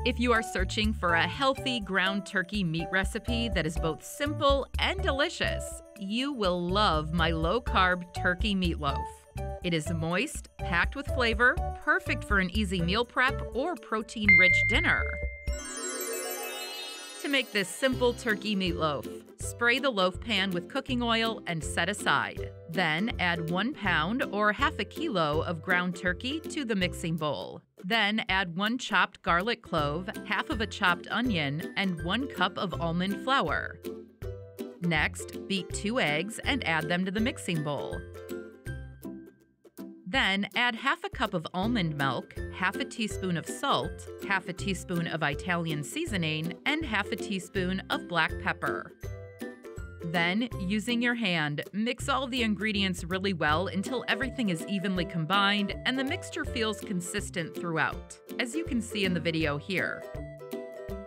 If you are searching for a healthy ground turkey meat recipe that is both simple and delicious, you will love my low-carb turkey meatloaf. It is moist, packed with flavor, perfect for an easy meal prep or protein-rich dinner. To make this simple turkey meatloaf, spray the loaf pan with cooking oil and set aside. Then add 1 pound or half a kilo of ground turkey to the mixing bowl. Then add 1 chopped garlic clove, half of a chopped onion, and 1 cup of almond flour. Next, beat 2 eggs and add them to the mixing bowl. Then add half a cup of almond milk, half a teaspoon of salt, half a teaspoon of Italian seasoning, and half a teaspoon of black pepper. Then, using your hand, mix all the ingredients really well until everything is evenly combined and the mixture feels consistent throughout, as you can see in the video here.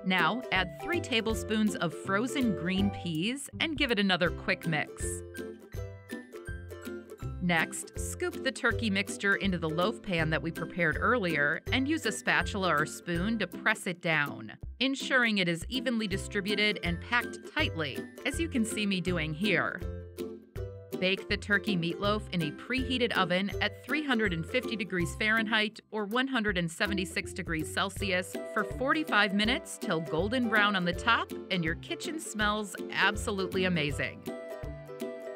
Now, add 3 tablespoons of frozen green peas and give it another quick mix. Next, scoop the turkey mixture into the loaf pan that we prepared earlier and use a spatula or spoon to press it down, ensuring it is evenly distributed and packed tightly, as you can see me doing here. Bake the turkey meatloaf in a preheated oven at 350 degrees Fahrenheit or 176 degrees Celsius for 45 minutes till golden brown on the top and your kitchen smells absolutely amazing.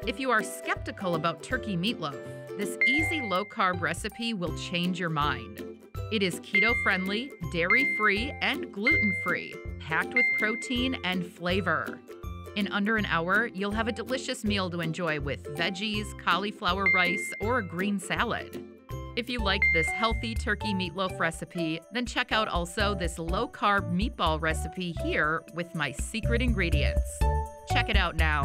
If you are skeptical about turkey meatloaf, this easy low-carb recipe will change your mind. It is keto-friendly, dairy-free, and gluten-free, packed with protein and flavor. In under an hour, you'll have a delicious meal to enjoy with veggies, cauliflower rice, or a green salad. If you like this healthy turkey meatloaf recipe, then check out also this low-carb meatball recipe here with my secret ingredients. Check it out now.